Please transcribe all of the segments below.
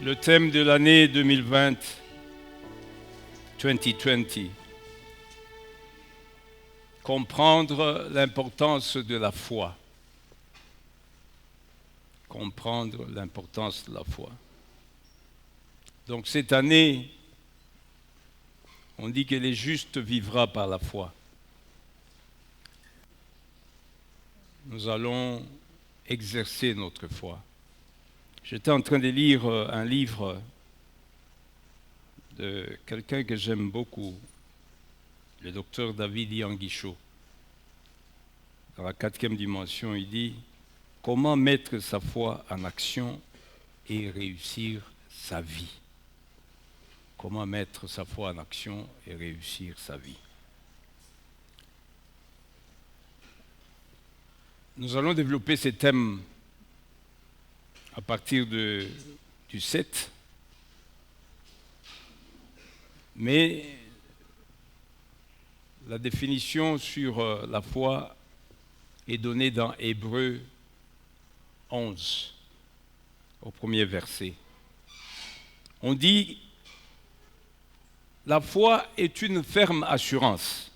Le thème de l'année 2020, 2020, comprendre l'importance de la foi. Comprendre l'importance de la foi. Donc cette année, on dit que le juste vivra par la foi. Nous allons exercer notre foi. J'étais en train de lire un livre de quelqu'un que j'aime beaucoup, le docteur David Yanguichot. Dans la 4e dimension, il dit « Comment mettre sa foi en action et réussir sa vie ?» Comment mettre sa foi en action et réussir sa vie. Nous allons développer ces thèmes à partir du 7, mais la définition sur la foi est donnée dans Hébreux 11, au premier verset. On dit « La foi est une ferme assurance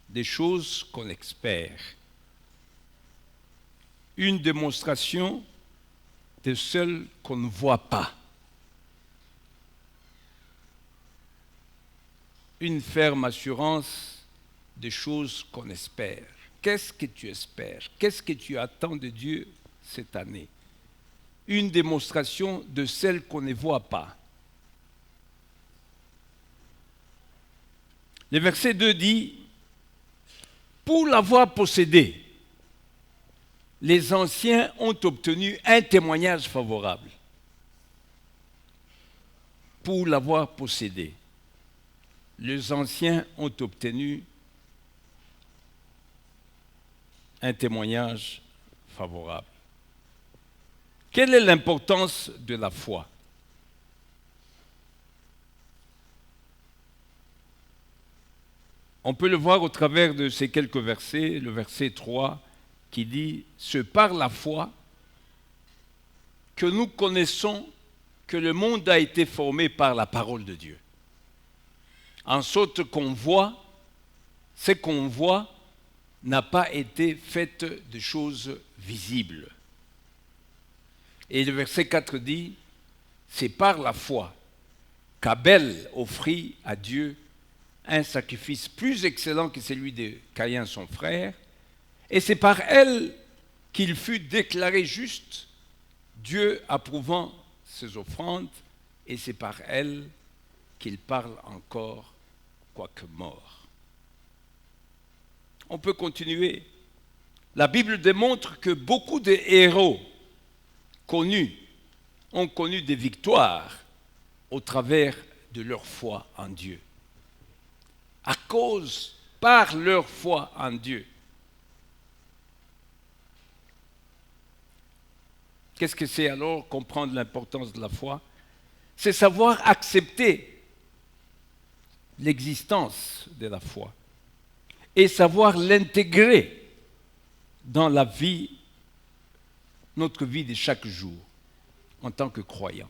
des choses qu'on espère, une démonstration de celles qu'on ne voit pas. » Une ferme assurance des choses qu'on espère. Qu'est-ce que tu espères? Qu'est-ce que tu attends de Dieu cette année? Une démonstration de celles qu'on ne voit pas. Le verset 2 dit « Pour l'avoir possédé, les anciens ont obtenu un témoignage favorable. » Pour l'avoir possédé, les anciens ont obtenu un témoignage favorable. Quelle est l'importance de la foi? On peut le voir au travers de ces quelques versets, le verset 3 qui dit « C'est par la foi que nous connaissons que le monde a été formé par la parole de Dieu. » En sorte qu'on voit, ce qu'on voit n'a pas été fait de choses visibles. Et le verset 4 dit « C'est par la foi qu'Abel offrit à Dieu un sacrifice plus excellent que celui de Caïn son frère, et c'est par elle qu'il fut déclaré juste, Dieu approuvant ses offrandes, et c'est par elle qu'il parle encore, quoique mort. » On peut continuer. La Bible démontre que beaucoup de héros connus ont connu des victoires au travers de leur foi en Dieu. À cause, par leur foi en Dieu. Qu'est-ce que c'est alors comprendre l'importance de la foi? C'est savoir accepter l'existence de la foi et savoir l'intégrer dans la vie, notre vie de chaque jour en tant que croyant.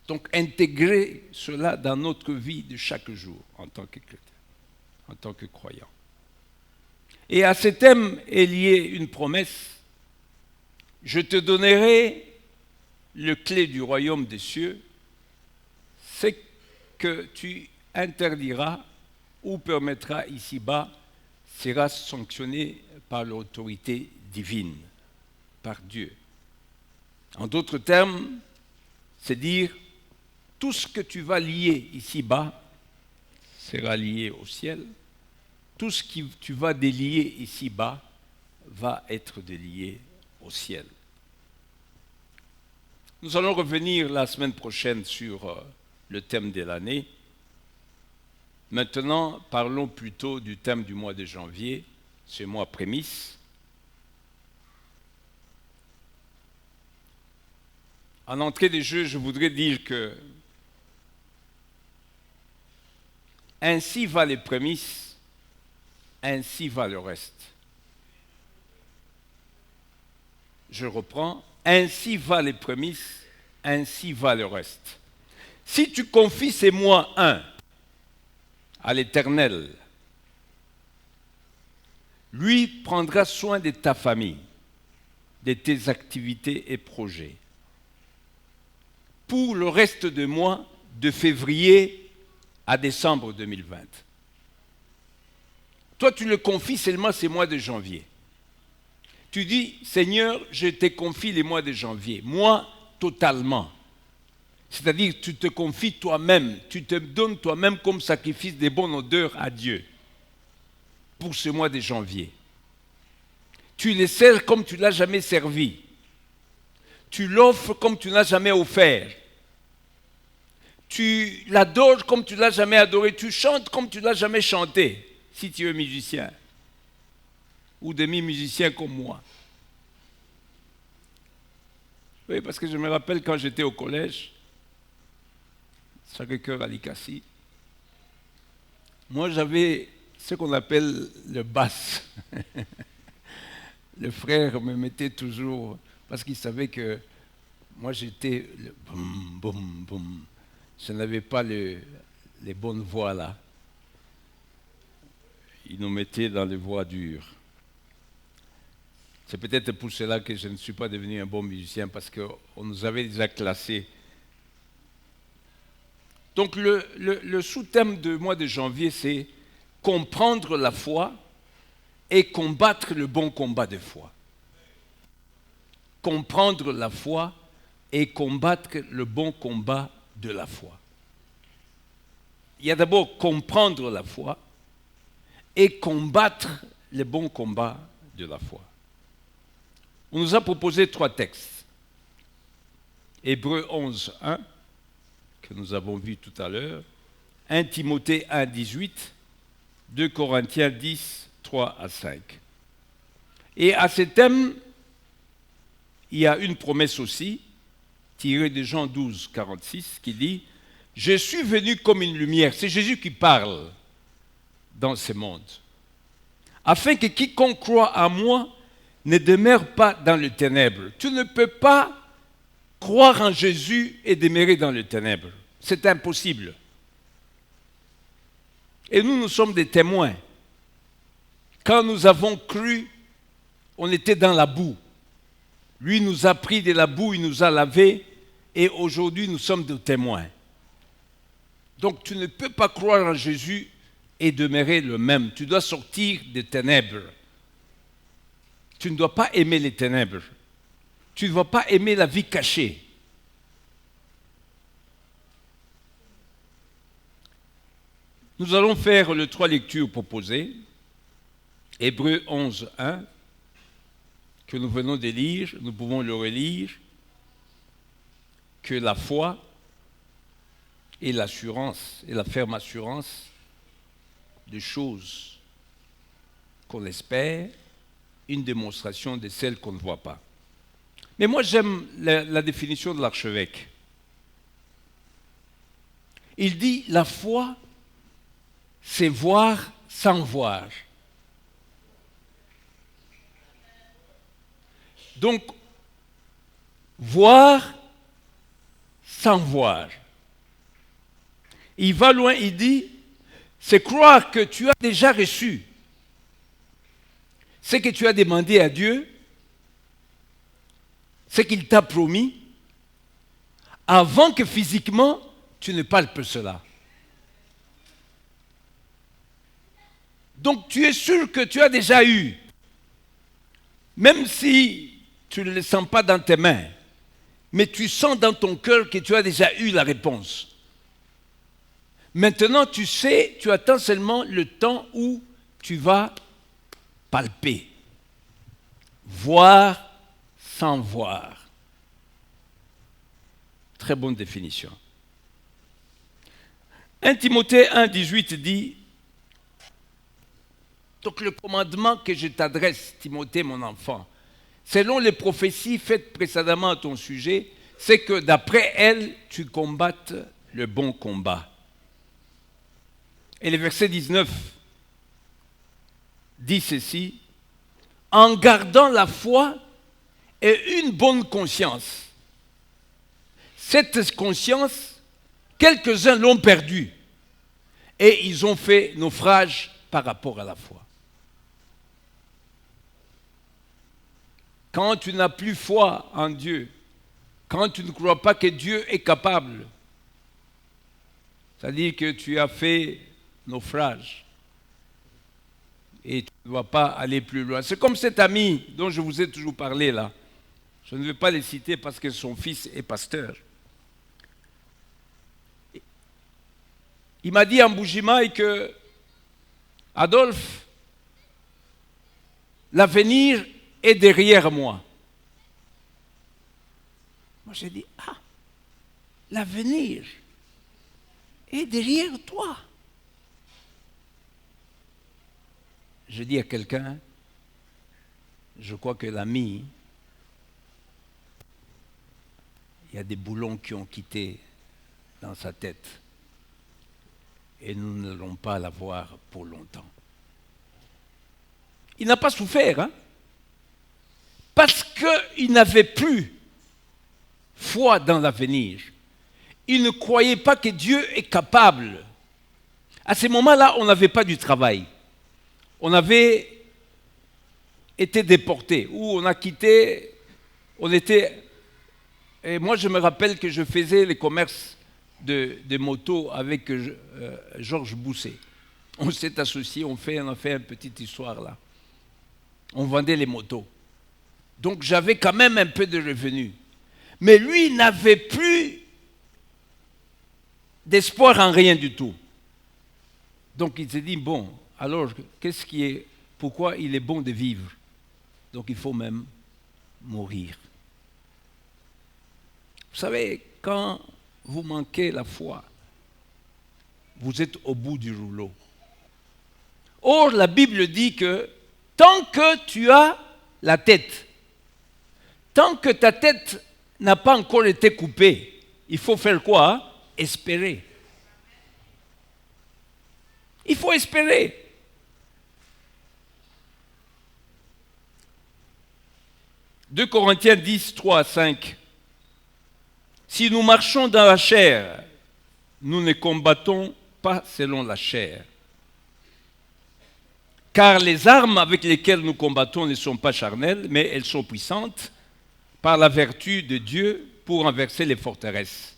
Donc intégrer cela dans notre vie de chaque jour en tant que chrétien, en tant que croyant. Et à ce thème est liée une promesse. Je te donnerai le clé du royaume des cieux, ce que tu interdiras ou permettras ici-bas sera sanctionné par l'autorité divine, par Dieu. En d'autres termes, c'est dire tout ce que tu vas lier ici-bas sera lié au ciel, tout ce que tu vas délier ici-bas va être délié au ciel. Nous allons revenir la semaine prochaine sur le thème de l'année. Maintenant, parlons plutôt du thème du mois de janvier, ce mois prémisse. En entrée de jeu, je voudrais dire que ainsi va les prémices, ainsi va le reste. Je reprends. ainsi va les prémices, ainsi va le reste. Si tu confies ces mois à l'Éternel, lui prendra soin de ta famille, de tes activités et projets. Pour le reste de mois, de février à décembre 2020. Toi, tu le confies seulement ces mois de janvier. Tu dis, Seigneur, je te confie les mois de janvier. Moi, totalement. C'est-à-dire, tu te confies toi-même. Tu te donnes toi-même comme sacrifice de bonne odeur à Dieu pour ce mois de janvier. Tu le sers comme tu ne l'as jamais servi. Tu l'offres comme tu ne l'as jamais offert. Tu l'adores comme tu ne l'as jamais adoré. Tu chantes comme tu ne l'as jamais chanté, si tu es musicien ou demi-musicien comme moi. Oui, parce que je me rappelle quand j'étais au collège, Sacré-Cœur à Likassi, moi j'avais ce qu'on appelle le basse. Le frère me mettait toujours, parce qu'il savait que moi j'étais le boum, boum, boum. Je n'avais pas les bonnes voix là. Il nous mettait dans les voix dures. C'est peut-être pour cela que je ne suis pas devenu un bon musicien, parce qu'on nous avait déjà classés. Donc le sous-thème du mois de janvier, c'est comprendre la foi et combattre le bon combat de foi. Comprendre la foi et combattre le bon combat de la foi. Il y a d'abord comprendre la foi et combattre le bon combat de la foi. On nous a proposé 3 textes. Hébreux 11, 1, que nous avons vu tout à l'heure, 1 Timothée 1, 18, 2 Corinthiens 10, 3 à 5. Et à ce thème, il y a une promesse aussi, tirée de Jean 12, 46, qui dit « Je suis venu comme une lumière ». C'est Jésus qui parle dans ce monde. « Afin que quiconque croit en moi ne demeure pas dans le ténèbre. » Tu ne peux pas croire en Jésus et demeurer dans le ténèbre. C'est impossible. Et nous sommes des témoins. Quand nous avons cru, on était dans la boue. Lui nous a pris de la boue, il nous a lavés, et aujourd'hui nous sommes des témoins. Donc tu ne peux pas croire en Jésus et demeurer le même. Tu dois sortir des ténèbres. Tu ne dois pas aimer les ténèbres. Tu ne dois pas aimer la vie cachée. Nous allons faire les 3 lectures proposées. Hébreux 11, 1, que nous venons de lire, nous pouvons le relire, que la foi et l'assurance, et la ferme assurance de choses qu'on espère, une démonstration de celles qu'on ne voit pas. Mais moi j'aime la définition de l'archevêque. Il dit, la foi, c'est voir sans voir. Donc, voir sans voir. Il va loin, il dit, c'est croire que tu as déjà reçu ce que tu as demandé à Dieu, ce qu'il t'a promis, avant que physiquement tu ne palpes cela. Donc tu es sûr que tu as déjà eu, même si tu ne le sens pas dans tes mains, mais tu sens dans ton cœur que tu as déjà eu la réponse. Maintenant, tu sais, tu attends seulement le temps où tu vas palper, voir sans voir. Très bonne définition. 1 Timothée 1, 18 dit, donc le commandement que je t'adresse, Timothée, mon enfant, selon les prophéties faites précédemment à ton sujet, c'est que d'après elles, tu combattes le bon combat. Et le verset 19 dit ceci, en gardant la foi et une bonne conscience. Cette conscience, quelques-uns l'ont perdue et ils ont fait naufrage par rapport à la foi. Quand tu n'as plus foi en Dieu, quand tu ne crois pas que Dieu est capable, c'est-à-dire que tu as fait naufrage et tu ne dois pas aller plus loin. C'est comme cet ami dont je vous ai toujours parlé là. Je ne vais pas les citer parce que son fils est pasteur. Il m'a dit en Bougimaï que Adolphe, l'avenir est derrière moi. Moi j'ai dit, l'avenir est derrière toi. Je dis à quelqu'un, je crois que l'ami, il y a des boulons qui ont quitté dans sa tête et nous n'allons pas l'avoir pour longtemps. Il n'a pas souffert, parce qu'il n'avait plus foi dans l'avenir. Il ne croyait pas que Dieu est capable. À ce moment-là, on n'avait pas du travail. On avait été déporté, ou on a quitté, on était... Et moi, je me rappelle que je faisais les commerces de motos avec Georges Bousset. On s'est associés, on a fait une petite histoire là. On vendait les motos. Donc j'avais quand même un peu de revenus. Mais lui n'avait plus d'espoir en rien du tout. Donc il s'est dit, bon, alors pourquoi il est bon de vivre? Donc il faut même mourir. Vous savez, quand vous manquez la foi, vous êtes au bout du rouleau. Or, la Bible dit que tant que tu as la tête, tant que ta tête n'a pas encore été coupée, il faut faire quoi? Espérer. Il faut espérer. « 2 Corinthiens 10, 3 à 5. Si nous marchons dans la chair, nous ne combattons pas selon la chair. Car les armes avec lesquelles nous combattons ne sont pas charnelles, mais elles sont puissantes par la vertu de Dieu pour renverser les forteresses.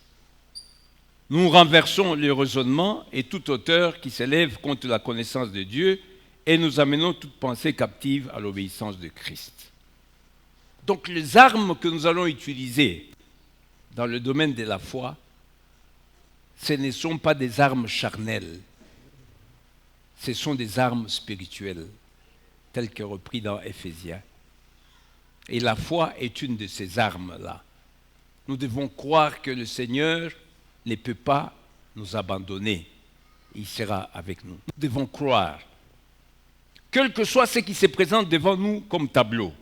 Nous renversons le raisonnement et toute hauteur qui s'élève contre la connaissance de Dieu et nous amenons toute pensée captive à l'obéissance de Christ. » Donc les armes que nous allons utiliser dans le domaine de la foi, ce ne sont pas des armes charnelles, ce sont des armes spirituelles, telles que repris dans Éphésiens. Et la foi est une de ces armes-là. Nous devons croire que le Seigneur ne peut pas nous abandonner. Il sera avec nous. Nous devons croire, quel que soit ce qui se présente devant nous comme tableau.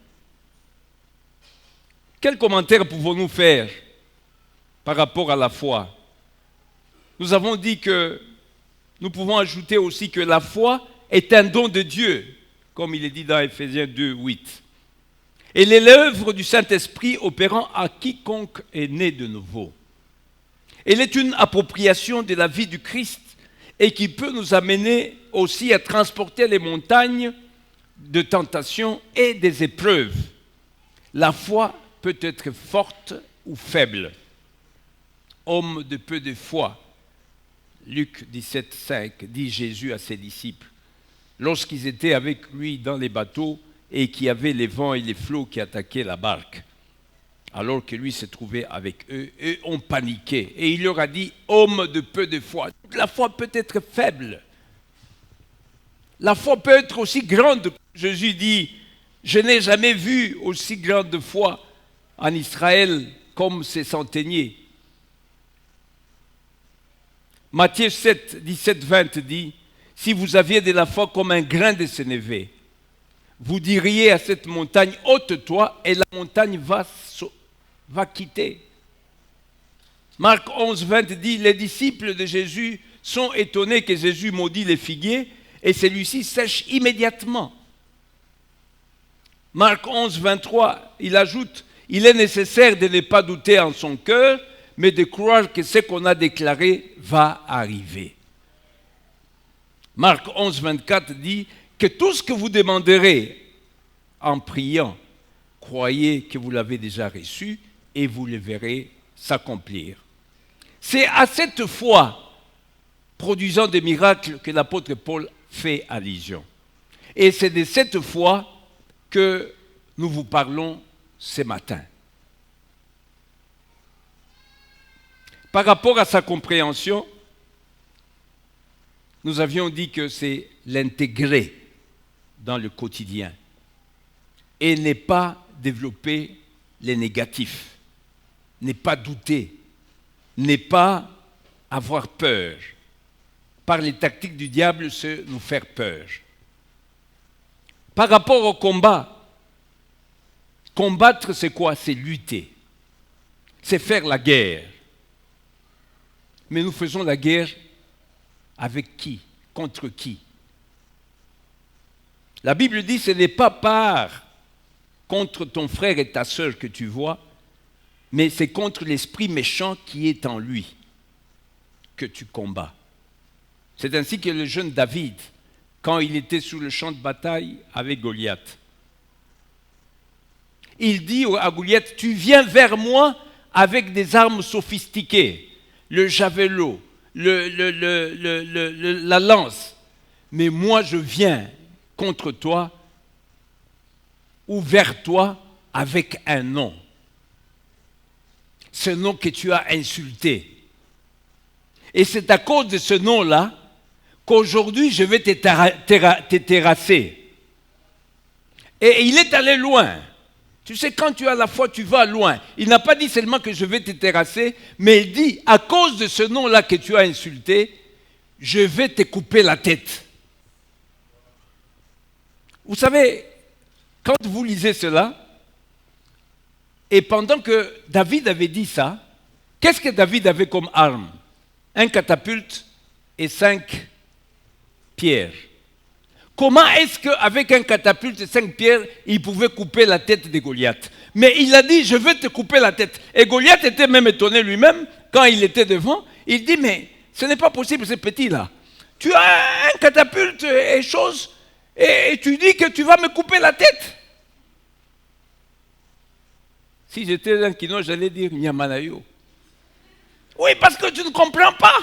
Quel commentaire pouvons-nous faire par rapport à la foi? Nous avons dit que nous pouvons ajouter aussi que la foi est un don de Dieu, comme il est dit dans Éphésiens 2, 8. Elle est l'œuvre du Saint-Esprit opérant à quiconque est né de nouveau. Elle est une appropriation de la vie du Christ et qui peut nous amener aussi à transporter les montagnes de tentation et des épreuves. La foi peut être forte ou faible. Homme de peu de foi, Luc 17, 5, dit Jésus à ses disciples, lorsqu'ils étaient avec lui dans les bateaux et qu'il y avait les vents et les flots qui attaquaient la barque. Alors que lui se trouvait avec eux, eux ont paniqué. Et il leur a dit, homme de peu de foi. La foi peut être faible. La foi peut être aussi grande. Jésus dit, je n'ai jamais vu aussi grande foi en Israël comme ces centeniers. Matthieu 7, 17, 20 dit, si vous aviez de la foi comme un grain de sénévé, vous diriez à cette montagne, ôte-toi, et la montagne va quitter. Marc 11, 20 dit, les disciples de Jésus sont étonnés que Jésus maudit les figuiers, et celui-ci sèche immédiatement. Marc 11, 23, il ajoute, Il est nécessaire de ne pas douter en son cœur, mais de croire que ce qu'on a déclaré va arriver. Marc 11, 24 dit que tout ce que vous demanderez en priant, croyez que vous l'avez déjà reçu et vous le verrez s'accomplir. C'est à cette foi produisant des miracles que l'apôtre Paul fait allusion. Et c'est de cette foi que nous vous parlons ce matin. Par rapport à sa compréhension, nous avions dit que c'est l'intégrer dans le quotidien et ne pas développer les négatifs, ne pas douter, ne pas avoir peur. Par les tactiques du diable, c'est nous faire peur. Par rapport au combat, combattre c'est quoi? C'est lutter, c'est faire la guerre. Mais nous faisons la guerre avec qui? Contre qui? La Bible dit, ce n'est pas contre ton frère et ta sœur que tu vois, mais c'est contre l'esprit méchant qui est en lui que tu combats. C'est ainsi que le jeune David, quand il était sur le champ de bataille avec Goliath, il dit à Goliath, tu viens vers avec des armes sophistiquées, le javelot, la lance, mais moi je viens contre toi ou vers toi avec un nom. Ce nom que tu as insulté. Et c'est à cause de ce nom-là qu'aujourd'hui je vais te terrasser. Et il est allé loin. Tu sais, quand tu as la foi, tu vas loin. Il n'a pas dit seulement que je vais te terrasser, mais il dit, à cause de ce nom-là que tu as insulté, je vais te couper la tête. Vous savez, quand vous lisez cela, et pendant que David avait dit ça, qu'est-ce que David avait comme arme? Un catapulte et 5 pierres. Comment est-ce qu'avec un catapulte et 5 pierres, il pouvait couper la tête de Goliath? Mais il a dit, je vais te couper la tête. Et Goliath était même étonné lui-même, quand il était devant. Il dit, mais ce n'est pas possible, ce petit-là. Tu as un catapulte et chose, et tu dis que tu vas me couper la tête. Si j'étais un kino, j'allais dire, Nyamanayo. Oui, parce que tu ne comprends pas.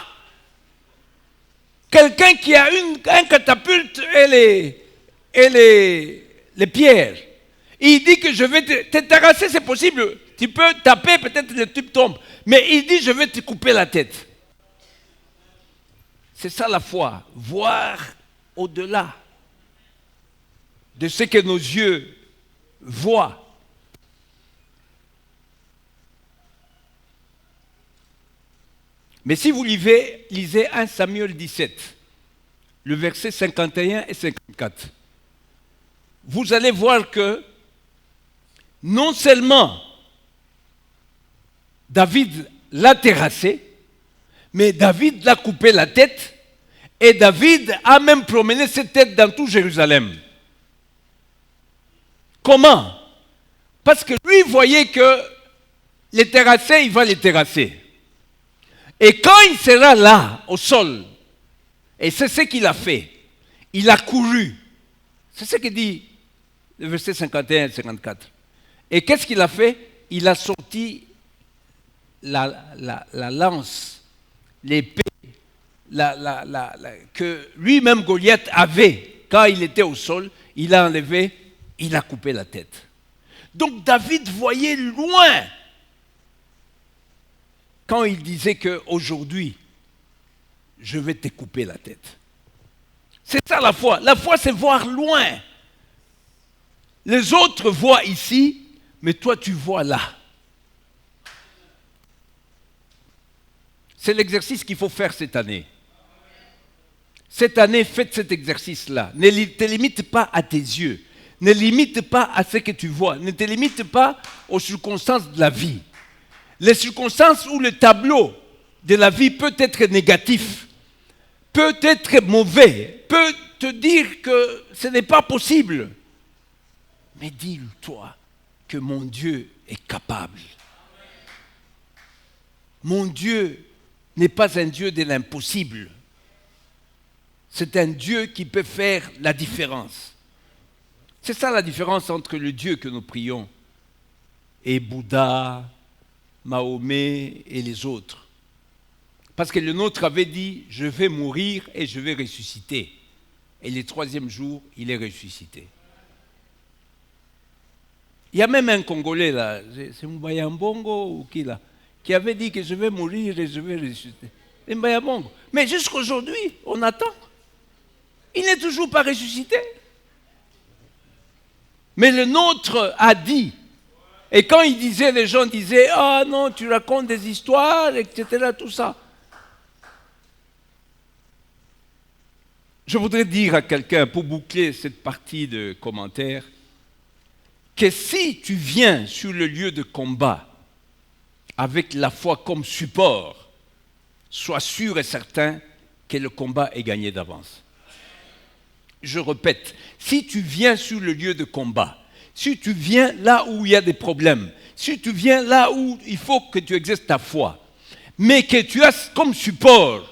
Quelqu'un qui a un catapulte et les pierres, il dit que je vais te terrasser, c'est possible. Tu peux taper, peut-être le tube tombe. Mais il dit, je vais te couper la tête. C'est ça la foi, voir au-delà de ce que nos yeux voient. Mais si vous lisez 1 Samuel 17, le verset 51 et 54, vous allez voir que non seulement David l'a terrassé, mais David l'a coupé la tête, et David a même promené cette tête dans tout Jérusalem. Comment? Parce que lui voyait que les terrassés, il va les terrasser. Et quand il sera là, au sol, et c'est ce qu'il a fait, il a couru. C'est ce que dit le verset 51 et 54. Et qu'est-ce qu'il a fait? Il a sorti la lance, l'épée, que lui-même Goliath avait quand il était au sol. Il a enlevé, il a coupé la tête. Donc David voyait loin quand il disait qu'aujourd'hui, je vais te couper la tête. C'est ça la foi. La foi, c'est voir loin. Les autres voient ici, mais toi, tu vois là. C'est l'exercice qu'il faut faire cette année. Cette année, faites cet exercice-là. Ne te limite pas à tes yeux. Ne limite pas à ce que tu vois. Ne te limite pas aux circonstances de la vie. Les circonstances où le tableau de la vie peut être négatif, peut être mauvais, peut te dire que ce n'est pas possible. Mais dis-toi que mon Dieu est capable. Mon Dieu n'est pas un Dieu de l'impossible. C'est un Dieu qui peut faire la différence. C'est ça la différence entre le Dieu que nous prions et Bouddha, Mahomet et les autres. Parce que le nôtre avait dit « Je vais mourir et je vais ressusciter ». Et le troisième jour, il est ressuscité. Il y a même un Congolais là, c'est Mbayambongo ou qui là, qui avait dit que je vais mourir et je vais ressusciter. C'est Mbayambongo. Mais jusqu'aujourd'hui, on attend. Il n'est toujours pas ressuscité. Mais le nôtre a dit. Et quand il disait, les gens disaient « Ah non, tu racontes des histoires, etc. » tout ça. Je voudrais dire à quelqu'un, pour boucler cette partie de commentaires, que si tu viens sur le lieu de combat avec la foi comme support, sois sûr et certain que le combat est gagné d'avance. Je répète, si tu viens sur le lieu de combat, si tu viens là où il y a des problèmes, si tu viens là où il faut que tu exerces ta foi, mais que tu as comme support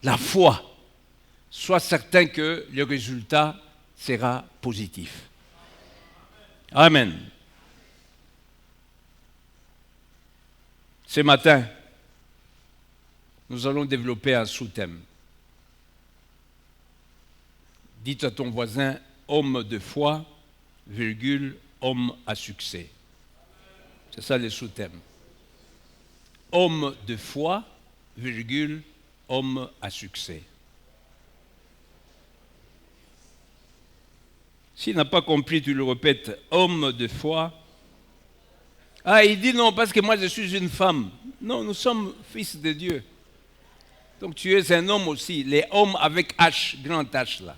la foi, sois certain que le résultat sera positif. Amen. Ce matin, nous allons développer un sous-thème. Dites à ton voisin, homme de foi, virgule, homme à succès. C'est ça le sous-thème. Homme de foi, virgule, homme à succès. S'il n'a pas compris, tu le répètes, homme de foi. Ah, il dit non, parce que moi je suis une femme. Non, nous sommes fils de Dieu. Donc tu es un homme aussi. Les hommes avec H, grand H là.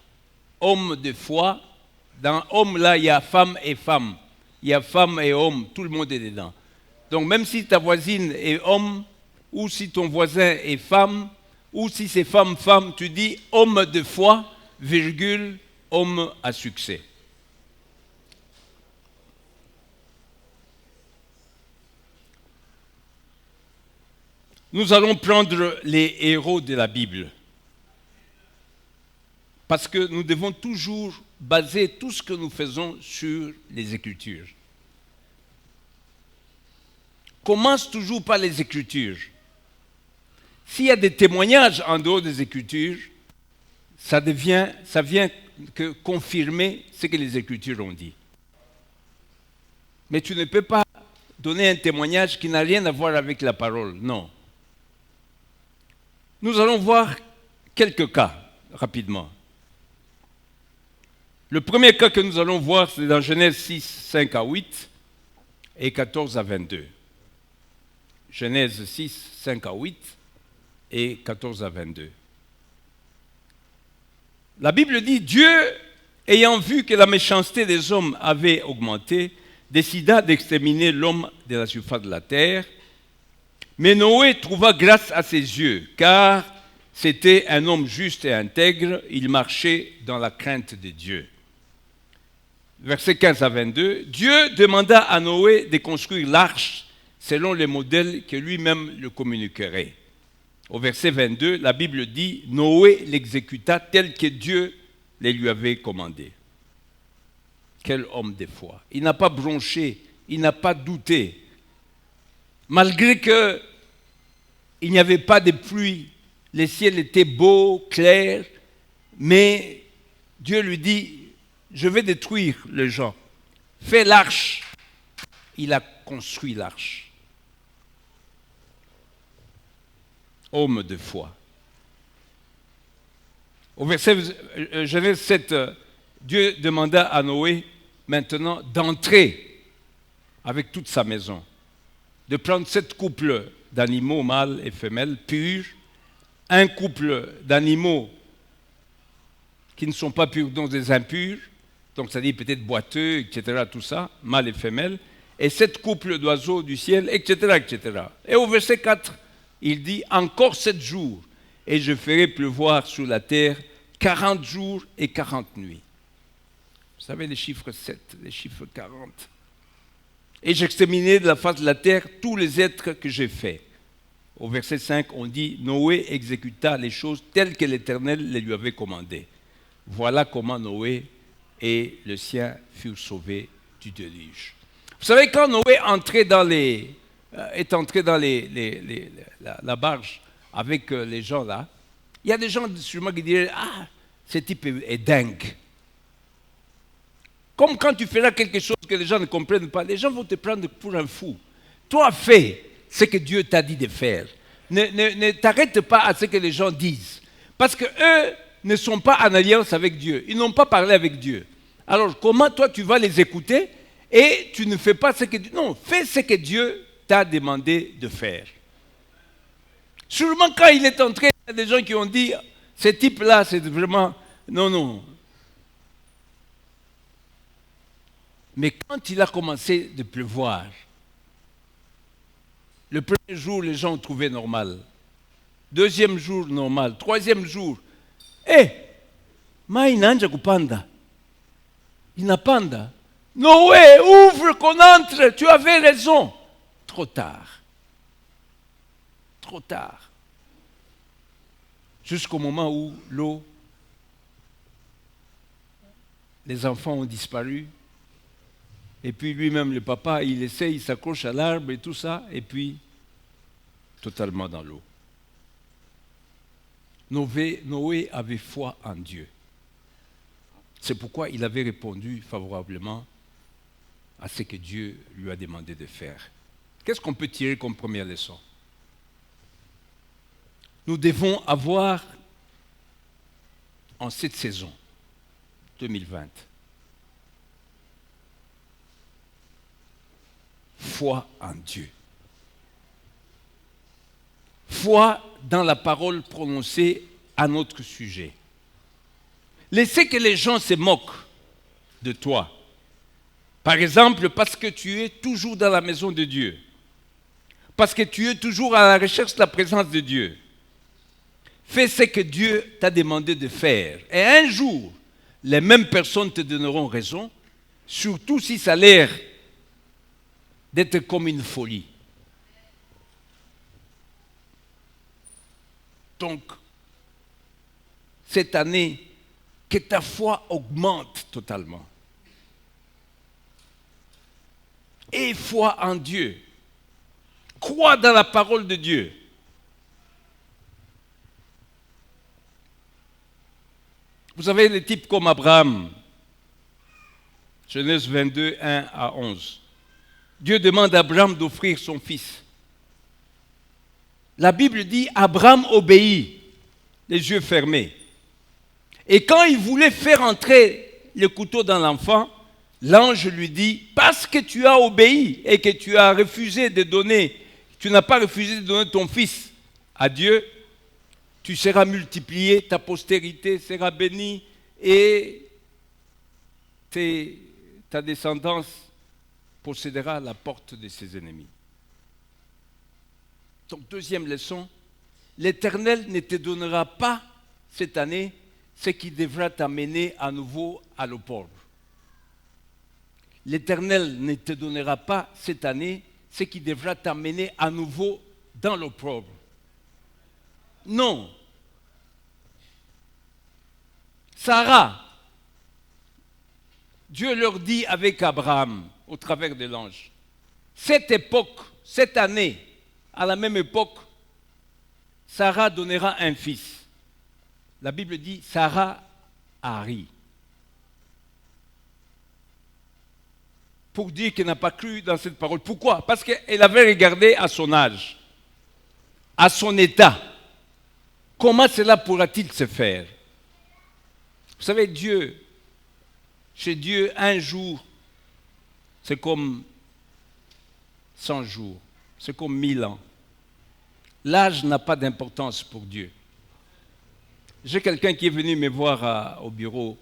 Homme de foi. Dans homme là, il y a femme et femme. Il y a femme et homme, tout le monde est dedans. Donc même si ta voisine est homme, ou si ton voisin est femme, ou si c'est femme, tu dis homme de foi, virgule, homme à succès. Nous allons prendre les héros de la Bible. Parce que nous devons toujours baser tout ce que nous faisons sur les Écritures. Commence toujours par les Écritures. S'il y a des témoignages en dehors des Écritures, ça vient que confirmer ce que les Écritures ont dit. Mais tu ne peux pas donner un témoignage qui n'a rien à voir avec la parole, non. Nous allons voir quelques cas, rapidement. Le premier cas que nous allons voir, c'est dans Genèse 6, 5 à 8 et 14 à 22. Genèse 6, 5 à 8 et 14 à 22. La Bible dit, Dieu, ayant vu que la méchanceté des hommes avait augmenté, décida d'exterminer l'homme de la surface de la terre. Mais Noé trouva grâce à ses yeux, car c'était un homme juste et intègre, il marchait dans la crainte de Dieu. Versets 15 à 22, Dieu demanda à Noé de construire l'arche selon les modèles que lui-même le communiquerait. Au verset 22, la Bible dit, Noé l'exécuta tel que Dieu les lui avait commandé. Quel homme de foi. Il n'a pas bronché, il n'a pas douté. Malgré qu'il n'y avait pas de pluie, le ciel était beau, clair, mais Dieu lui dit, je vais détruire les gens. Fais l'arche. Il a construit l'arche. Homme de foi. Au verset Genèse 7, Dieu demanda à Noé maintenant d'entrer avec toute sa maison, de prendre 7 couples d'animaux mâles et femelles purs, un couple d'animaux qui ne sont pas purs, donc des impurs, donc ça dit peut-être boiteux, etc., tout ça, mâles et femelles, et 7 couples d'oiseaux du ciel, etc., etc. Et au verset 4, il dit, encore 7 jours, et je ferai pleuvoir sur la terre 40 jours et 40 nuits. Vous savez les chiffres 7, les chiffres 40. Et j'exterminerai de la face de la terre tous les êtres que j'ai faits. Au verset 5, on dit, Noé exécuta les choses telles que l'Éternel les lui avait commandées. Voilà comment Noé et le sien furent sauvés du déluge. Vous savez, quand Noé est entré dans la barge avec les gens là, il y a des gens sûrement qui diraient, ah, ce type est dingue. Comme quand tu feras quelque chose que les gens ne comprennent pas, les gens vont te prendre pour un fou. Toi, fais ce que Dieu t'a dit de faire. Ne t'arrête pas à ce que les gens disent. Parce qu'eux ne sont pas en alliance avec Dieu. Ils n'ont pas parlé avec Dieu. Alors, comment toi, tu vas les écouter et tu ne fais pas ce que Dieu... Non, fais ce que Dieu t'a demandé de faire. Sûrement, quand il est entré, il y a des gens qui ont dit, ce type-là, c'est vraiment... Non, non. Mais quand il a commencé de pleuvoir, le premier jour, les gens ont trouvé normal. Deuxième jour, normal. Troisième jour, Maïnanja kupanda. Inapanda. Noé, ouvre qu'on entre. Tu avais raison. Trop tard. Trop tard. Jusqu'au moment où l'eau, les enfants ont disparu. Et puis lui-même, le papa, il essaie, il s'accroche à l'arbre et tout ça. Et puis, totalement dans l'eau. Noé avait foi en Dieu. C'est pourquoi il avait répondu favorablement à ce que Dieu lui a demandé de faire. Qu'est-ce qu'on peut tirer comme première leçon? Nous devons avoir, en cette saison 2020, foi en Dieu. Foi dans la parole prononcée à notre sujet. Laissez que les gens se moquent de toi. Par exemple, parce que tu es toujours dans la maison de Dieu. Parce que tu es toujours à la recherche de la présence de Dieu. Fais ce que Dieu t'a demandé de faire. Et un jour, les mêmes personnes te donneront raison, surtout si ça a l'air d'être comme une folie. Donc, cette année, que ta foi augmente totalement. Aie foi en Dieu. Crois dans la parole de Dieu. Vous savez, les types comme Abraham, Genèse 22, 1 à 11. Dieu demande à Abraham d'offrir son fils. La Bible dit, Abraham obéit, les yeux fermés. Et quand il voulait faire entrer le couteau dans l'enfant, l'ange lui dit, parce que tu as obéi et que tu as refusé de donner, tu n'as pas refusé de donner ton fils à Dieu, tu seras multiplié, ta postérité sera bénie et ta descendance possédera la porte de ses ennemis. Donc, deuxième leçon, l'Éternel ne te donnera pas cette année ce qui devra t'amener à nouveau à l'opprobre. L'Éternel ne te donnera pas cette année ce qui devra t'amener à nouveau dans l'opprobre. Non. Sarah, Dieu leur dit avec Abraham, au travers de l'ange, cette époque, cette année, à la même époque, Sarah donnera un fils. La Bible dit, Sarah a ri. Pour dire qu'elle n'a pas cru dans cette parole. Pourquoi? Parce qu'elle avait regardé à son âge, à son état. Comment cela pourra-t-il se faire? Vous savez, Dieu, chez Dieu, un jour, c'est comme 100 jours, c'est comme 1000 ans. L'âge n'a pas d'importance pour Dieu. J'ai quelqu'un qui est venu me voir au bureau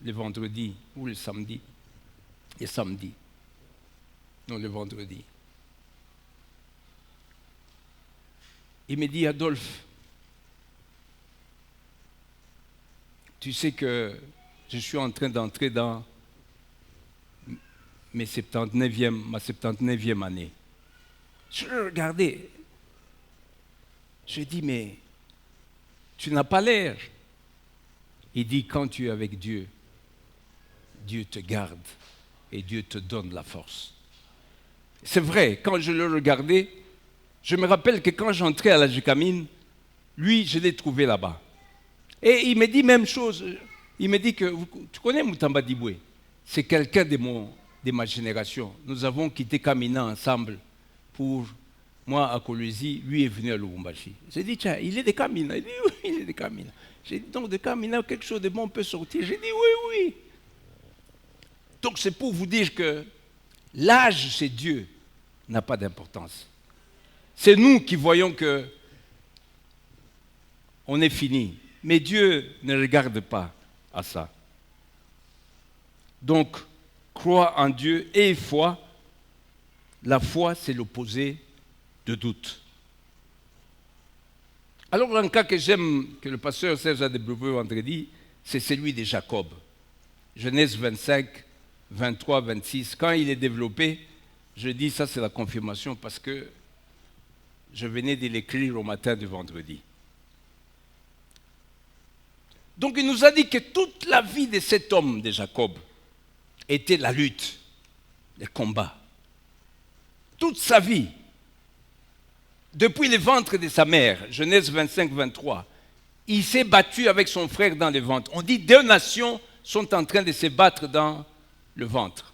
le vendredi ou le samedi. Non, le vendredi. Il me dit, Adolphe, tu sais que je suis en train d'entrer dans ma 79e année. Je le regardais. Je dis, mais tu n'as pas l'air. Il dit, quand tu es avec Dieu, Dieu te garde et Dieu te donne la force. C'est vrai, quand je le regardais, je me rappelle que quand j'entrais à la Gécamine, lui, je l'ai trouvé là-bas. Et il me dit même chose. Il me dit que, tu connais Moutamba Diboué? C'est quelqu'un de ma génération. Nous avons quitté Kamina ensemble pour, moi à Kolwezi, lui est venu à Lubumbashi. J'ai dit, tiens, il est de Kamina. Il dit, oui, il est de Kamina. J'ai dit, donc de Kamina, quelque chose de bon peut sortir. J'ai dit, oui, oui. Donc c'est pour vous dire que l'âge, c'est Dieu, n'a pas d'importance. C'est nous qui voyons que on est fini. Mais Dieu ne regarde pas à ça. Donc, crois en Dieu et foi. La foi, c'est l'opposé de doute. Alors, un cas que j'aime, que le pasteur Serge a développé vendredi, c'est celui de Jacob. Genèse 25, 23, 26. Quand il est développé, je dis ça c'est la confirmation parce que je venais de l'écrire au matin du vendredi. Donc il nous a dit que toute la vie de cet homme, de Jacob, était la lutte, le combat. Toute sa vie. Depuis le ventre de sa mère, Genèse 25, 23, il s'est battu avec son frère dans le ventre. On dit 2 nations sont en train de se battre dans le ventre.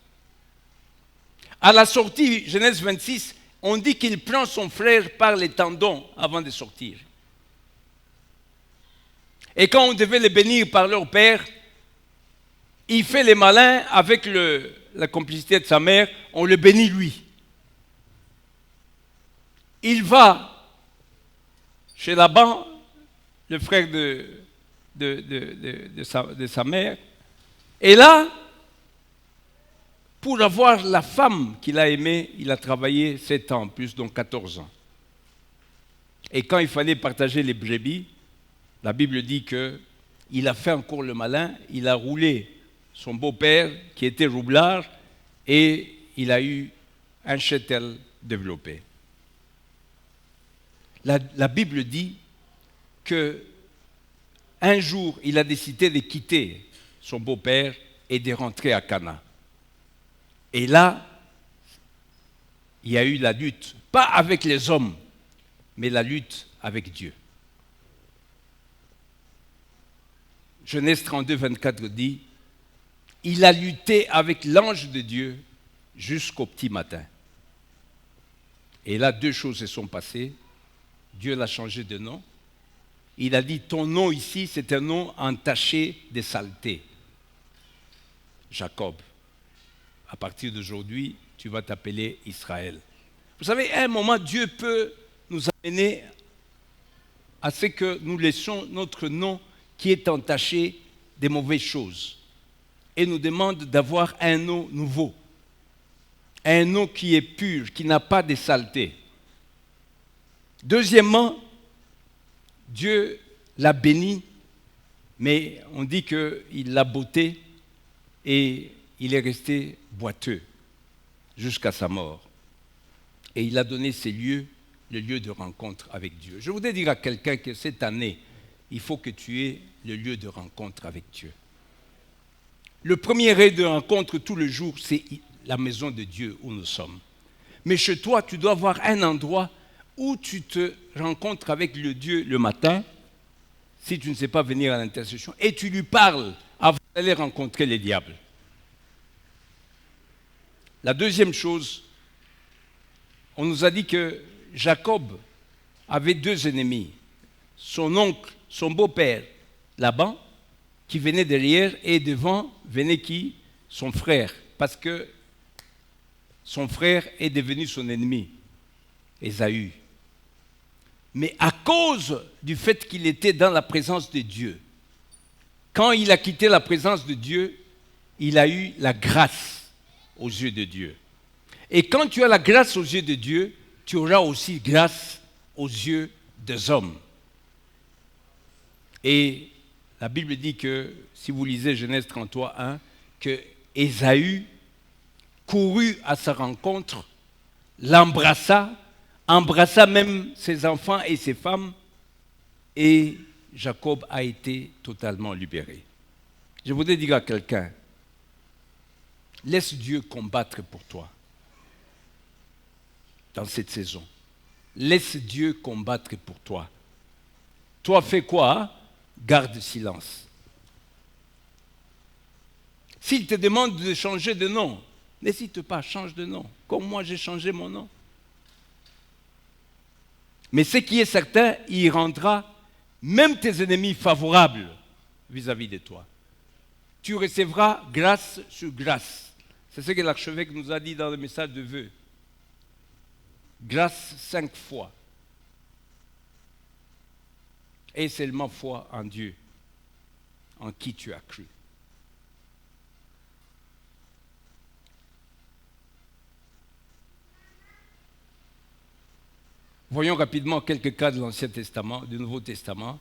À la sortie, Genèse 26, on dit qu'il prend son frère par les tendons avant de sortir. Et quand on devait les bénir par leur père, il fait les malins avec la complicité de sa mère, on le bénit lui. Il va chez Laban, le frère de sa mère, et là, pour avoir la femme qu'il a aimée, il a travaillé 7 ans en plus, donc 14 ans. Et quand il fallait partager les brebis, la Bible dit qu'il a fait encore le malin, il a roulé son beau-père, qui était roublard, et il a eu un châtel développé. La Bible dit qu'un jour, il a décidé de quitter son beau-père et de rentrer à Cana. Et là, il y a eu la lutte, pas avec les hommes, mais la lutte avec Dieu. Genèse 32, 24 dit, il a lutté avec l'ange de Dieu jusqu'au petit matin. Et là, 2 choses se sont passées. Dieu l'a changé de nom. Il a dit, ton nom ici, c'est un nom entaché de saleté. Jacob. À partir d'aujourd'hui, tu vas t'appeler Israël. Vous savez, à un moment, Dieu peut nous amener à ce que nous laissions notre nom qui est entaché des mauvaises choses. Et nous demande d'avoir un nom nouveau. Un nom qui est pur, qui n'a pas de saleté. Deuxièmement, Dieu l'a béni, mais on dit qu'il l'a botté et il est resté boiteux jusqu'à sa mort. Et il a donné ces lieux, le lieu de rencontre avec Dieu. Je voudrais dire à quelqu'un que cette année, il faut que tu aies le lieu de rencontre avec Dieu. Le premier lieu de rencontre tous les jours, c'est la maison de Dieu où nous sommes. Mais chez toi, tu dois avoir un endroit où tu te rencontres avec le Dieu le matin, si tu ne sais pas venir à l'intercession, et tu lui parles avant d'aller rencontrer les diables. La deuxième chose, on nous a dit que Jacob avait 2 ennemis. Son oncle, son beau-père, Laban, qui venait derrière, et devant venait qui? Son frère, parce que son frère est devenu son ennemi, Ésaü. Mais à cause du fait qu'il était dans la présence de Dieu, quand il a quitté la présence de Dieu, il a eu la grâce aux yeux de Dieu. Et quand tu as la grâce aux yeux de Dieu, tu auras aussi grâce aux yeux des hommes. Et la Bible dit que, si vous lisez Genèse 33, 1, que Ésaü courut à sa rencontre, l'embrassa, embrassa même ses enfants et ses femmes, et Jacob a été totalement libéré. Je voudrais dire à quelqu'un, laisse Dieu combattre pour toi dans cette saison. Laisse Dieu combattre pour toi. Toi, fais quoi? Hein? Garde silence. S'il te demande de changer de nom, n'hésite pas, change de nom. Comme moi, j'ai changé mon nom. Mais ce qui est certain, il rendra même tes ennemis favorables vis-à-vis de toi. Tu recevras grâce sur grâce. C'est ce que l'archevêque nous a dit dans le message de vœux. Grâce 5 fois. Et seulement foi en Dieu, en qui tu as cru. Voyons rapidement quelques cas de l'Ancien Testament, du Nouveau Testament.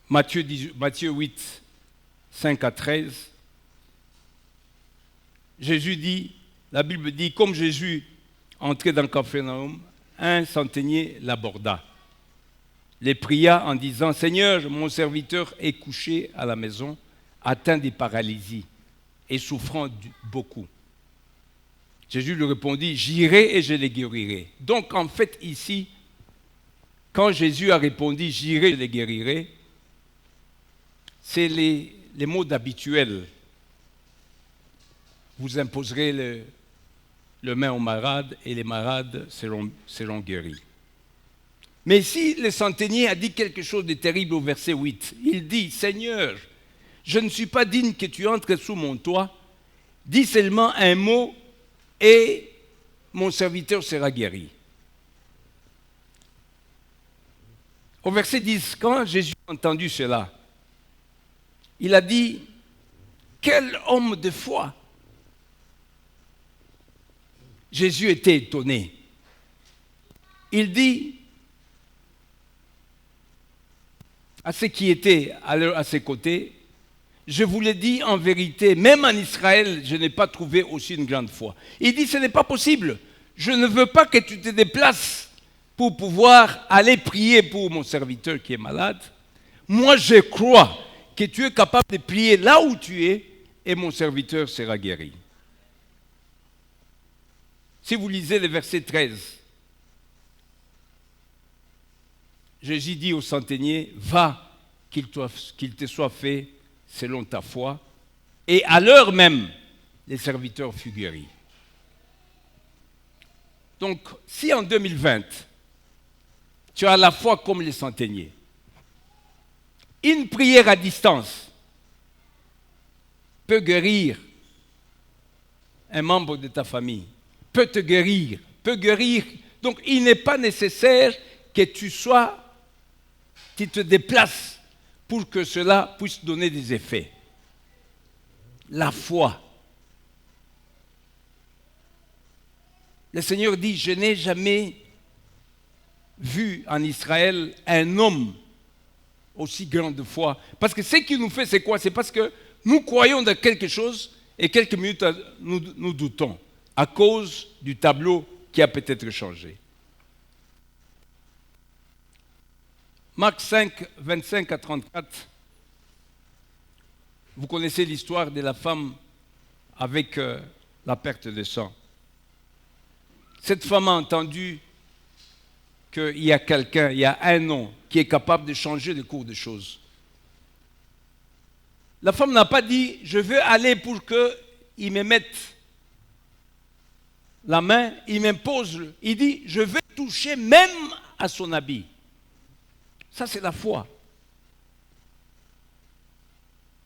Matthieu 8, 5 à 13. Jésus dit, la Bible dit, comme Jésus entrait dans Capharnaüm, un centenier l'aborda, les pria en disant, Seigneur, mon serviteur est couché à la maison, atteint de paralysie et souffrant beaucoup. Jésus lui répondit, j'irai et je les guérirai. Donc en fait ici, quand Jésus a répondu, j'irai et je les guérirai, c'est les mots d'habituel. Vous imposerez le main aux malades et les malades seront guéris. Mais si le centenier a dit quelque chose de terrible au verset 8, il dit, Seigneur, je ne suis pas digne que tu entres sous mon toit, dis seulement un mot et mon serviteur sera guéri. Au verset 10, quand Jésus a entendu cela, il a dit, quel homme de foi! Jésus était étonné. Il dit à ceux qui étaient à ses côtés, je vous l'ai dit en vérité, même en Israël, je n'ai pas trouvé aussi une grande foi. Il dit, ce n'est pas possible. Je ne veux pas que tu te déplaces pour pouvoir aller prier pour mon serviteur qui est malade. Moi, je crois que tu es capable de prier là où tu es et mon serviteur sera guéri. Si vous lisez le verset 13, Jésus dit au centenier, va, qu'il te soit fait selon ta foi. Et à l'heure même, les serviteurs furent guéris. Donc, si en 2020, tu as la foi comme les centeniers, une prière à distance peut guérir un membre de ta famille, peut te guérir, peut guérir. Donc, il n'est pas nécessaire que tu te déplaces pour que cela puisse donner des effets. La foi. Le Seigneur dit, je n'ai jamais vu en Israël un homme aussi grand de foi. Parce que ce qui nous fait, c'est quoi? C'est parce que nous croyons dans quelque chose et quelques minutes, nous doutons à cause du tableau qui a peut-être changé. Marc 5, 25 à 34. Vous connaissez l'histoire de la femme avec la perte de sang. Cette femme a entendu qu'il y a quelqu'un, il y a un nom qui est capable de changer le cours des choses. La femme n'a pas dit, je veux aller pour qu'il me mette la main, il m'impose. Il dit, je veux toucher même à son habit. Ça, c'est la foi.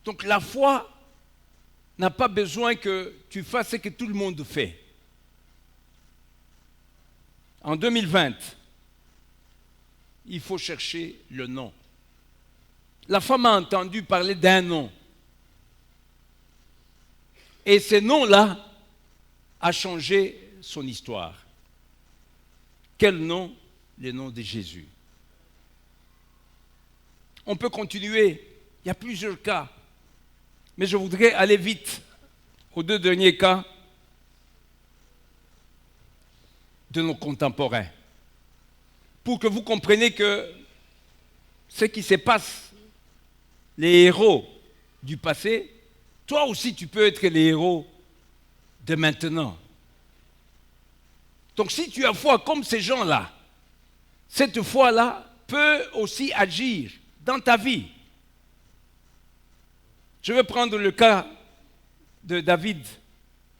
Donc la foi n'a pas besoin que tu fasses ce que tout le monde fait. En 2020, il faut chercher le nom. La femme a entendu parler d'un nom. Et ce nom-là a changé son histoire. Quel nom? Le nom de Jésus. On peut continuer. Il y a plusieurs cas. Mais je voudrais aller vite aux deux derniers cas de nos contemporains, pour que vous compreniez que ce qui se passe, les héros du passé, toi aussi tu peux être les héros de maintenant. Donc si tu as foi comme ces gens-là, cette foi-là peut aussi agir dans ta vie. Je vais prendre le cas de David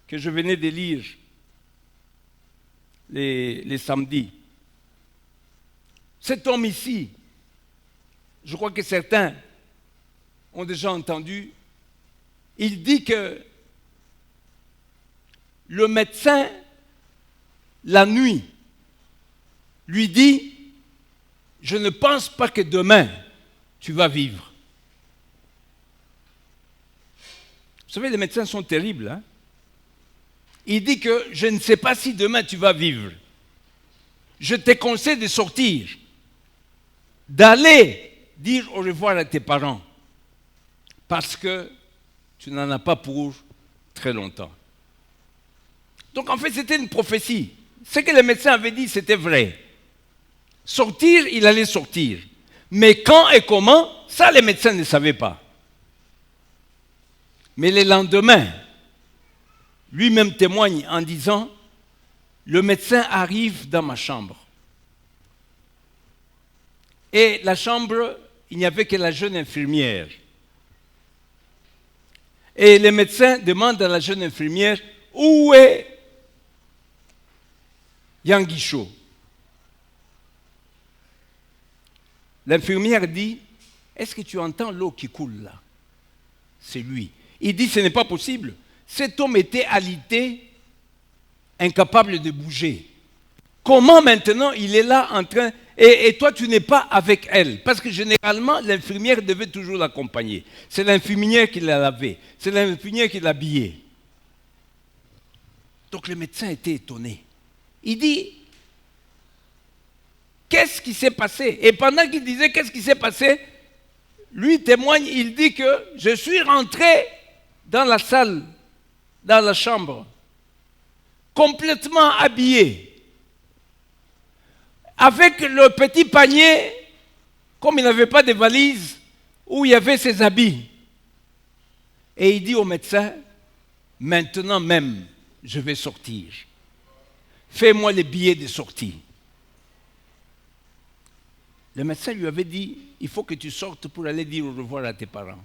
que je venais de lire les samedis. Cet homme ici, je crois que certains ont déjà entendu, il dit que le médecin, la nuit, lui dit, je ne pense pas que demain, tu vas vivre. Vous savez, les médecins sont terribles. Hein? Il dit que je ne sais pas si demain tu vas vivre. Je te conseille de sortir, d'aller dire au revoir à tes parents, parce que tu n'en as pas pour très longtemps. Donc en fait, c'était une prophétie. Ce que les médecins avaient dit, c'était vrai. Sortir, il allait sortir. Mais quand et comment, ça les médecins ne savaient pas. Mais le lendemain, lui-même témoigne en disant, le médecin arrive dans ma chambre. Et la chambre, il n'y avait que la jeune infirmière. Et le médecin demande à la jeune infirmière, où est Yanguicho? L'infirmière dit, est-ce que tu entends l'eau qui coule là? C'est lui. Il dit, ce n'est pas possible. Cet homme était alité, incapable de bouger. Comment maintenant il est là en train... Et toi, tu n'es pas avec elle. Parce que généralement, l'infirmière devait toujours l'accompagner. C'est l'infirmière qui l'a lavé. C'est l'infirmière qui l'a habillé. Donc le médecin était étonné. Il dit, qu'est-ce qui s'est passé? Et pendant qu'il disait qu'est-ce qui s'est passé, lui témoigne, il dit que je suis rentré dans la salle, dans la chambre, complètement habillé, avec le petit panier, comme il n'avait pas de valise, où il y avait ses habits. Et il dit au médecin, maintenant même, je vais sortir. Fais-moi les billets de sortie. Le médecin lui avait dit, il faut que tu sortes pour aller dire au revoir à tes parents.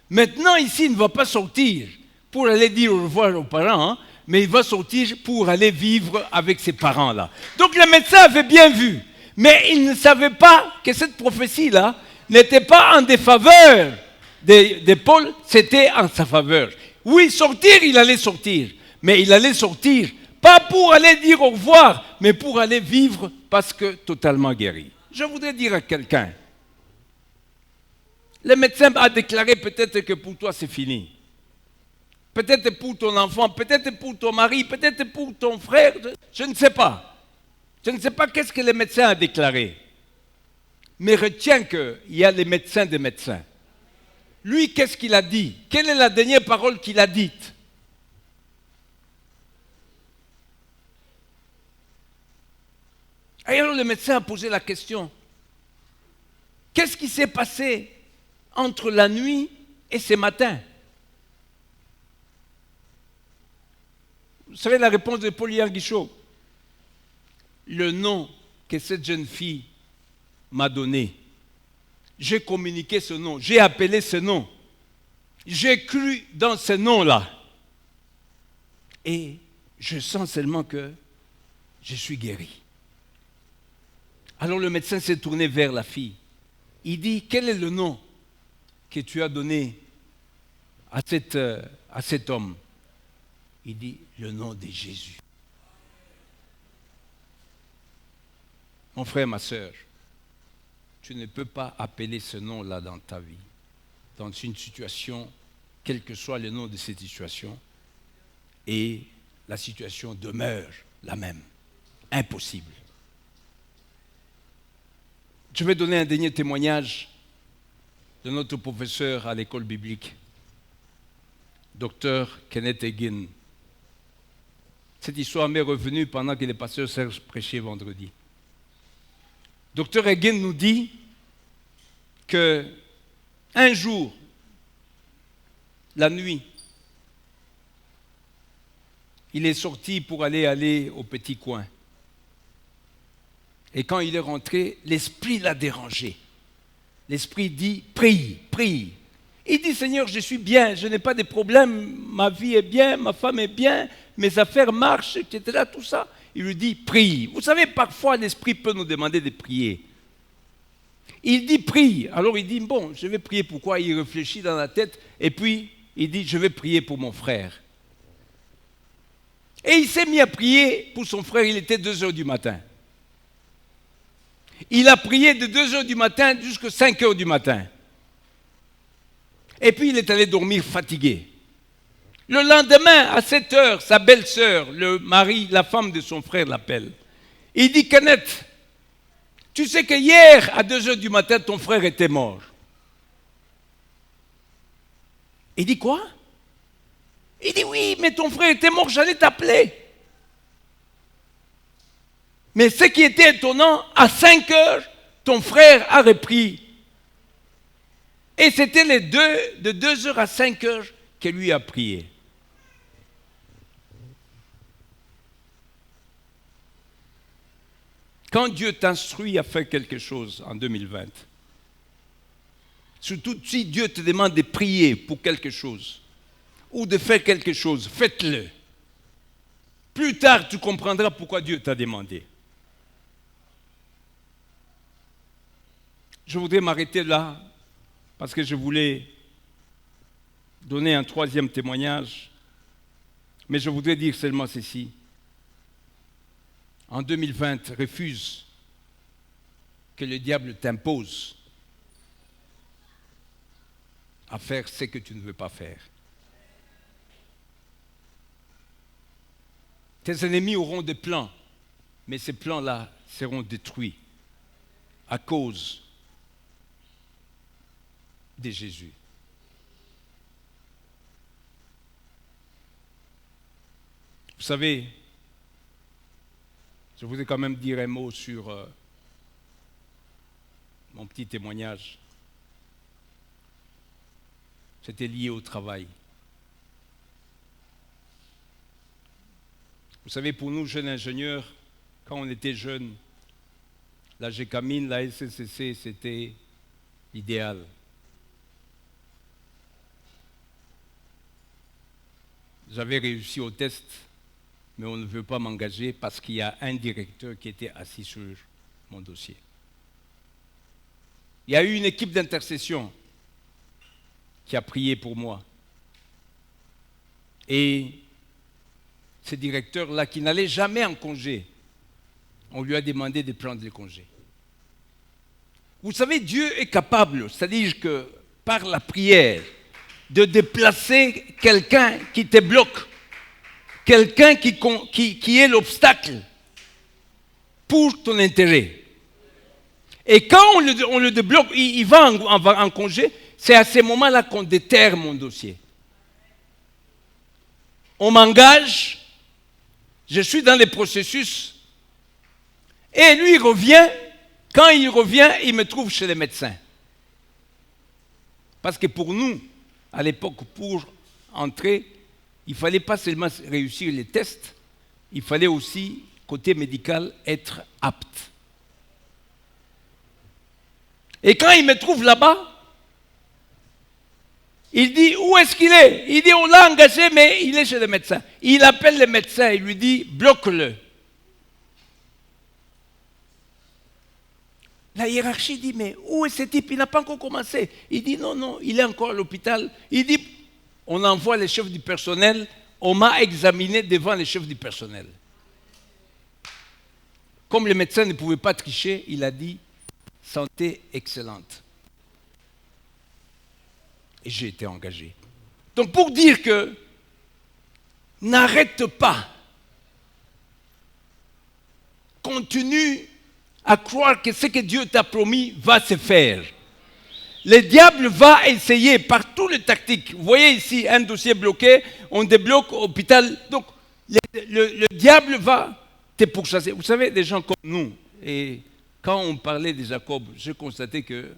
Maintenant, ici, il ne va pas sortir pour aller dire au revoir aux parents, hein, mais il va sortir pour aller vivre avec ses parents-là. Donc le médecin avait bien vu, mais il ne savait pas que cette prophétie-là n'était pas en défaveur de Paul, c'était en sa faveur. Oui, sortir, il allait sortir, mais il allait sortir pas pour aller dire au revoir, mais pour aller vivre parce que totalement guéri. Je voudrais dire à quelqu'un, le médecin a déclaré peut-être que pour toi c'est fini. Peut-être pour ton enfant, peut-être pour ton mari, peut-être pour ton frère, je ne sais pas. Je ne sais pas qu'est-ce que le médecin a déclaré. Mais retiens qu'il y a les médecins des médecins. Lui, qu'est-ce qu'il a dit? Quelle est la dernière parole qu'il a dite? Et alors le médecin a posé la question. Qu'est-ce qui s'est passé entre la nuit et ce matin? Vous savez la réponse de Paul Yanguicho? Le nom que cette jeune fille m'a donné. J'ai communiqué ce nom, j'ai appelé ce nom. J'ai cru dans ce nom-là. Et je sens seulement que je suis guéri. Alors le médecin s'est tourné vers la fille. Il dit, quel est le nom que tu as donné à cet homme? Il dit, le nom de Jésus. Mon frère, ma sœur, tu ne peux pas appeler ce nom-là dans ta vie, dans une situation, quel que soit le nom de cette situation, et la situation demeure la même. Impossible. Je vais donner un dernier témoignage de notre professeur à l'école biblique. docteur Kenneth Hagin. Cette histoire m'est revenue pendant que les pasteurs Serge prêchait vendredi. Docteur Hagin nous dit que un jour, la nuit, il est sorti pour aller au petit coin. Et quand il est rentré, l'esprit l'a dérangé. L'esprit dit, prie, prie. Il dit, Seigneur, je suis bien, je n'ai pas de problème, ma vie est bien, ma femme est bien, mes affaires marchent, etc., tout ça. Il lui dit, prie. Vous savez, parfois, l'esprit peut nous demander de prier. Il dit, prie. Alors il dit, bon, je vais prier pourquoi? Il réfléchit dans la tête, et puis il dit, je vais prier pour mon frère. Et il s'est mis à prier pour son frère, il était 2 heures du matin. Il a prié de 2 heures du matin jusqu'à 5 heures du matin. Et puis il est allé dormir fatigué. Le lendemain, à 7 heures, sa belle-sœur, le mari, la femme de son frère l'appelle. Il dit, Kenneth, tu sais que hier, à 2 heures du matin, ton frère était mort. Il dit, quoi? Il dit, oui, mais ton frère était mort, j'allais t'appeler. Mais ce qui était étonnant, à 5 heures, ton frère a repris. Et c'était les deux, de 2 heures à 5 heures, que lui a prié. Quand Dieu t'instruit à faire quelque chose en 2020, surtout si Dieu te demande de prier pour quelque chose, ou de faire quelque chose, faites-le. Plus tard, tu comprendras pourquoi Dieu t'a demandé. Je voudrais m'arrêter là, parce que je voulais donner un 3e témoignage, mais je voudrais dire seulement ceci. En 2020, refuse que le diable t'impose à faire ce que tu ne veux pas faire. Tes ennemis auront des plans, mais ces plans-là seront détruits à cause de Jésus. Vous savez, je voudrais quand même dire un mot sur mon petit témoignage. C'était lié au travail. Vous savez, pour nous, jeunes ingénieurs, quand on était jeunes, la GECAMINE, la SNCC, c'était l'idéal. J'avais réussi au test, mais on ne veut pas m'engager parce qu'il y a un directeur qui était assis sur mon dossier. Il y a eu une équipe d'intercession qui a prié pour moi. Et ce directeur-là, qui n'allait jamais en congé, on lui a demandé de prendre le congé. Vous savez, Dieu est capable, c'est-à-dire que par la prière, de déplacer quelqu'un qui te bloque, quelqu'un qui est l'obstacle pour ton intérêt. Et quand on le débloque, il va en congé, c'est à ce moment-là qu'on déterre mon dossier. On m'engage, je suis dans les processus, et lui il revient. Quand il revient, il me trouve chez les médecins. Parce que pour nous, à l'époque, pour entrer, il ne fallait pas seulement réussir les tests, il fallait aussi, côté médical, être apte. Et quand il me trouve là-bas, il dit, où est-ce qu'il est? Il dit, on l'a engagé, mais il est chez le médecin. Il appelle le médecin, il lui dit, bloque-le. La hiérarchie dit, mais où est ce type? Il n'a pas encore commencé. Il dit, non, il est encore à l'hôpital. Il dit, on envoie les chefs du personnel, on m'a examiné devant les chefs du personnel. Comme le médecin ne pouvait pas tricher, il a dit, santé excellente. Et j'ai été engagé. Donc pour dire que, n'arrête pas, continue à croire que ce que Dieu t'a promis va se faire. le diable va essayer par toutes les tactiques. Vous voyez ici un dossier bloqué, on débloque l'hôpital. Donc, le diable va te pourchasser. Vous savez, des gens comme nous, et quand on parlait de Jacob, j'ai constaté que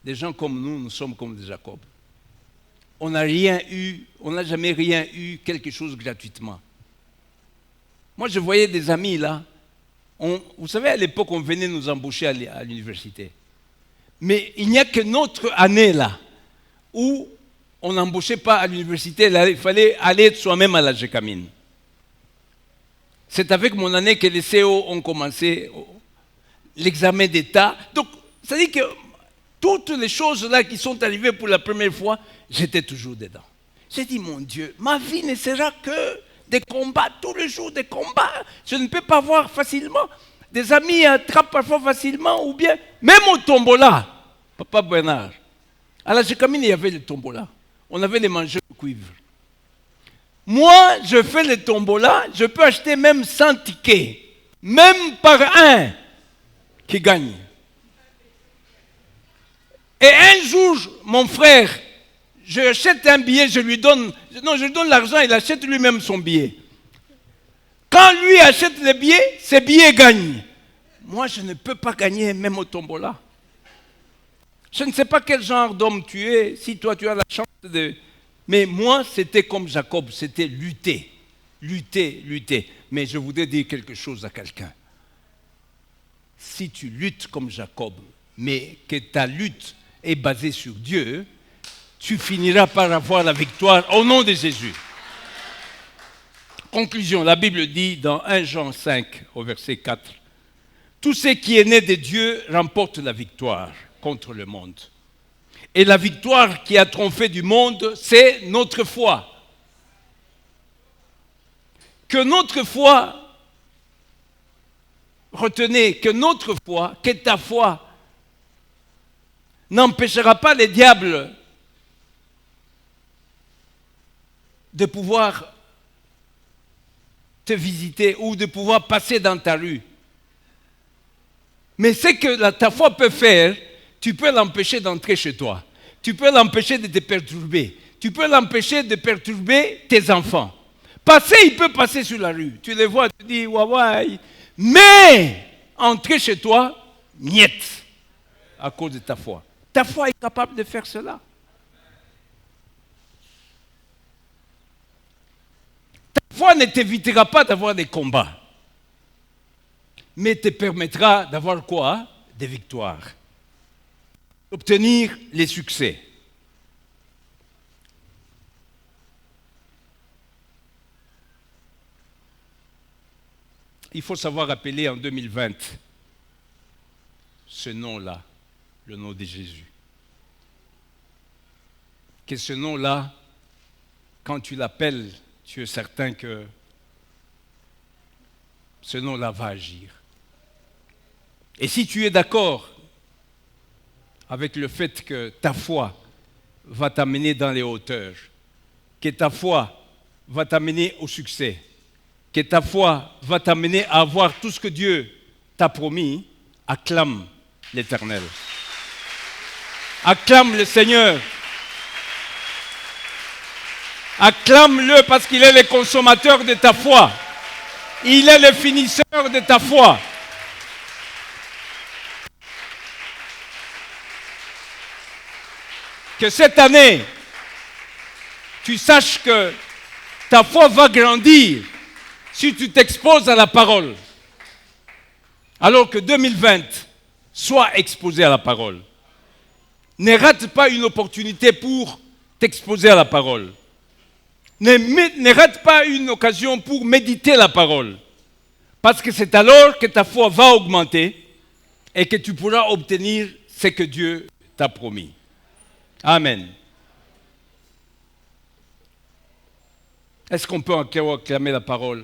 des gens comme nous sommes comme des Jacob. On n'a jamais rien eu quelque chose gratuitement. Moi, je voyais des amis là. Vous savez, à l'époque, on venait nous embaucher à l'université. Mais il n'y a que notre année là où on n'embauchait pas à l'université. Là, il fallait aller soi-même à la Gécamine. C'est avec mon année que les CO ont commencé l'examen d'État. Donc, ça dit que toutes les choses là qui sont arrivées pour la première fois, j'étais toujours dedans. J'ai dit, mon Dieu, ma vie ne sera que des combats, tous les jours des combats. Je ne peux pas voir facilement. Des amis attrapent parfois facilement, ou bien, même au tombola, Papa Bernard, à la Gécamine, il y avait le tombola. On avait les mangeurs de cuivre. Moi, je fais le tombola, je peux acheter même 100 tickets, même par un qui gagne. Et un jour, mon frère, je achète un billet, je lui donne l'argent, il achète lui-même son billet. Quand lui achète le billet, ses billets gagnent. Moi, je ne peux pas gagner même au tombola. Je ne sais pas quel genre d'homme tu es, si toi tu as la chance de... Mais moi, c'était comme Jacob, c'était lutter. Mais je voudrais dire quelque chose à quelqu'un. Si tu luttes comme Jacob, mais que ta lutte est basée sur Dieu, tu finiras par avoir la victoire au nom de Jésus. Conclusion, la Bible dit dans 1 Jean 5, au verset 4, « Tout ce qui est né de Dieu remporte la victoire contre le monde. Et la victoire qui a triomphé du monde, c'est notre foi. Que notre foi, retenez, que ta foi n'empêchera pas les diables de pouvoir te visiter ou de pouvoir passer dans ta rue. Mais ce que ta foi peut faire, tu peux l'empêcher d'entrer chez toi. Tu peux l'empêcher de te perturber. Tu peux l'empêcher de perturber tes enfants. Il peut passer sur la rue. Tu les vois, tu dis, ouais. Mais, entrer chez toi, niet, à cause de ta foi. Ta foi est capable de faire cela. Ta foi ne t'évitera pas d'avoir des combats, mais te permettra d'avoir quoi? Des victoires. Obtenir les succès. Il faut savoir appeler en 2020 ce nom-là, le nom de Jésus. Que ce nom-là, quand tu l'appelles, tu es certain que ce nom-là va agir. Et si tu es d'accord avec le fait que ta foi va t'amener dans les hauteurs, que ta foi va t'amener au succès, que ta foi va t'amener à avoir tout ce que Dieu t'a promis, acclame l'Éternel. Acclame le Seigneur. Acclame-le parce qu'il est le consommateur de ta foi. Il est le finisseur de ta foi. Que cette année, tu saches que ta foi va grandir si tu t'exposes à la parole. Alors que 2020, sois exposé à la parole. Ne rate pas une opportunité pour t'exposer à la parole. Ne rate pas une occasion pour méditer la parole. Parce que c'est alors que ta foi va augmenter et que tu pourras obtenir ce que Dieu t'a promis. Amen. Est-ce qu'on peut encore acclamer la parole?